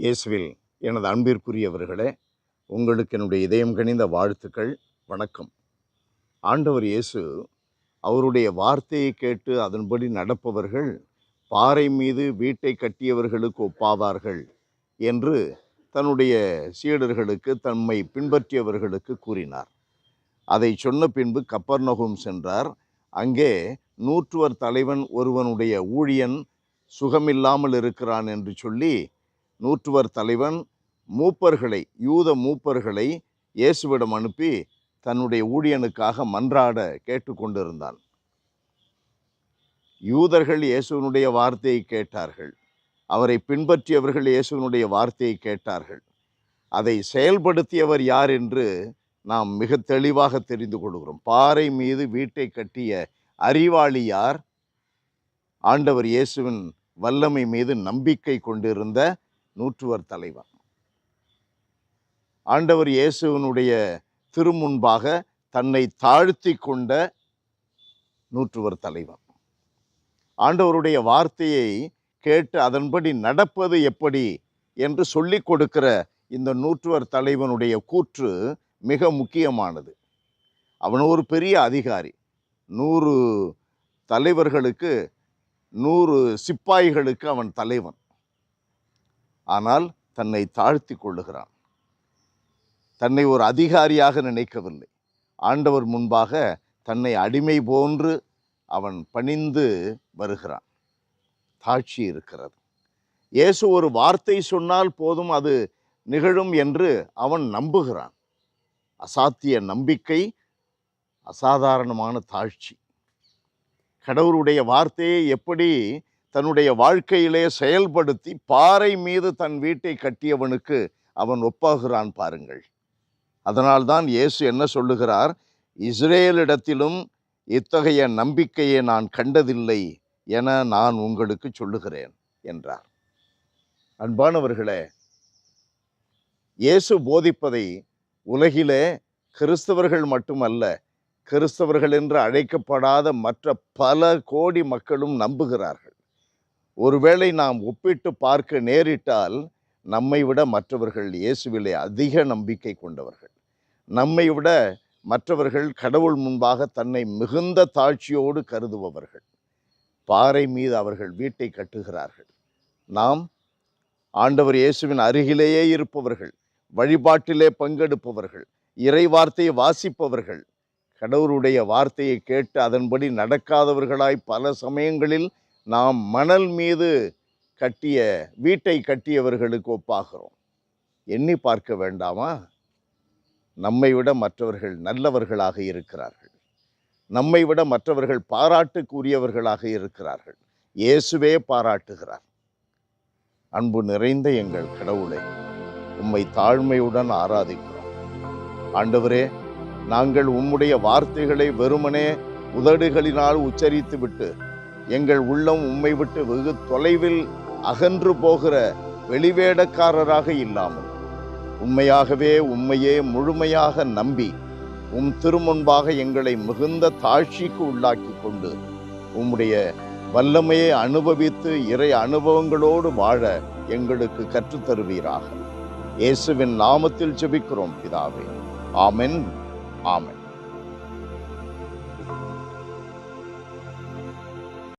இயேசுவில் எனது அன்பிற்குரியவர்களே, உங்களுக்கு என்னுடைய இதயம் கனிந்த வாழ்த்துக்கள். வணக்கம். ஆண்டவர் இயேசு அவருடைய வார்த்தையை கேட்டு அதன்படி நடப்பவர்கள் பாறை மீது வீட்டை கட்டியவர்களுக்கு ஒப்பாவார்கள் என்று தன்னுடைய சீடர்களுக்கு, தம்மை பின்பற்றியவர்களுக்கு கூறினார். அதை சொன்ன பின்பு கப்பர்நகூம் சென்றார். அங்கே நூற்றுவர் தலைவன் ஒருவனுடைய ஊழியன் சுகமில்லாமல் இருக்கிறான் என்று சொல்லி, நூற்றுவர் தலைவன் யூத மூப்பர்களை இயேசுவிடம் அனுப்பி தன்னுடைய ஊழியனுக்காக மன்றாட கேட்டுக்கொண்டிருந்தான். யூதர்கள் இயேசுவினுடைய வார்த்தையை கேட்டார்கள். அவரை பின்பற்றியவர்கள் இயேசுவினுடைய வார்த்தையை கேட்டார்கள். அதை செயல்படுத்தியவர் யார் என்று நாம் மிக தெளிவாக தெரிந்து கொள்கிறோம். பாறை மீது வீட்டை கட்டிய அறிவாளி யார்? ஆண்டவர் இயேசுவின் வல்லமை மீது நம்பிக்கை கொண்டிருந்த நூற்றுவர் தலைவன். ஆண்டவர் இயேசுவினுடைய திருமுன்பாக தன்னை தாழ்த்தி கொண்ட நூற்றுவர் தலைவன். ஆண்டவருடைய வார்த்தையை கேட்டு அதன்படி நடப்பது எப்படி என்று சொல்லிக் கொடுக்கிற இந்த நூற்றுவர் தலைவனுடைய கூற்று மிக முக்கியமானது. அவன் ஒரு பெரிய அதிகாரி. 100 தலைவர்களுக்கு 100 சிப்பாய்களுக்கு அவன் தலைவன். ஆனால் தன்னை தாழ்த்தி கொள்ளுகிறான். தன்னை ஒரு அதிகாரியாக நினைக்கவில்லை. ஆண்டவர் முன்பாக தன்னை அடிமை போன்று அவன் பணிந்து வருகிறான். தாழ்ச்சி இருக்கிறது. இயேசு ஒரு வார்த்தை சொன்னால் போதும், அது நிகழும் என்று அவன் நம்புகிறான். அசாத்திய நம்பிக்கை, அசாதாரணமான தாழ்ச்சி. கடவுளுடைய வார்த்தையை எப்படி தன்னுடைய வாழ்க்கையிலே செயல்படுத்தி பாறை மீது தன் வீட்டை கட்டியவனுக்கு அவன் ஒப்பாகிறான் பாருங்கள். அதனால்தான் இயேசு என்ன சொல்லுகிறார்? இஸ்ரேலிடத்திலும் இத்தகைய நம்பிக்கையை நான் கண்டதில்லை என நான் உங்களுக்கு சொல்லுகிறேன் என்றார். அன்பானவர்களே, இயேசு போதிப்பதை உலகிலே கிறிஸ்தவர்கள் மட்டுமல்ல, கிறிஸ்தவர்கள் என்று அழைக்கப்படாத மற்ற பல கோடி மக்களும் நம்புகிறார்கள். ஒருவேளை நாம் ஒப்பிட்டு பார்க்க நேரிட்டால், நம்மை விட மற்றவர்கள் இயேசுவிலே அதிக நம்பிக்கை கொண்டவர்கள். நம்மை விட மற்றவர்கள் கடவுள் முன்பாக தன்னை மிகுந்த தாழ்ச்சியோடு கருதுபவர்கள். பாறை மீது அவர்கள் வீட்டை கட்டுகிறார்கள். நாம் ஆண்டவர் இயேசுவின் அருகிலேயே இருப்பவர்கள், வழிபாட்டிலே பங்கெடுப்பவர்கள், இறை வார்த்தையை வாசிப்பவர்கள், கடவுளுடைய வார்த்தையை கேட்டு அதன்படி நடக்காதவர்களாய் பல சமயங்களில் நாம் மணல் மீது கட்டிய வீட்டை கட்டியவர்களுக்கு ஒப்பாகிறோம். எண்ணி பார்க்க வேண்டாமா? நம்மை விட மற்றவர்கள் நல்லவர்களாக இருக்கிறார்கள். நம்மை விட மற்றவர்கள் பாராட்டுக்குரியவர்களாக இருக்கிறார்கள். இயேசுவே பாராட்டுகிறார். அன்பு நிறைந்த எங்கள் கடவுளே, உம்மை தாழ்மையுடன் ஆராதிக்கிறோம். ஆண்டவரே, நாங்கள் உம்முடைய வார்த்தைகளை வெறுமனே உதடுகளினால் உச்சரித்து விட்டு எங்கள் உள்ளம் உம்மை விட்டு வெகு தொலைவில் அகன்று போகிற வெளிவேடக்காரராக இல்லாமல், உண்மையாகவே உம்மையே முழுமையாக நம்பி உம் திருமுன்பாக எங்களை மிகுந்த தாழ்ச்சிக்கு உள்ளாக்கி கொண்டு உம்முடைய வல்லமையை அனுபவித்து இறை அனுபவங்களோடு வாழ எங்களுக்கு கற்றுத்தருவீராக. இயேசுவின் நாமத்தில் ஜெபிக்கிறோம் பிதாவே. ஆமென். ஆமென்.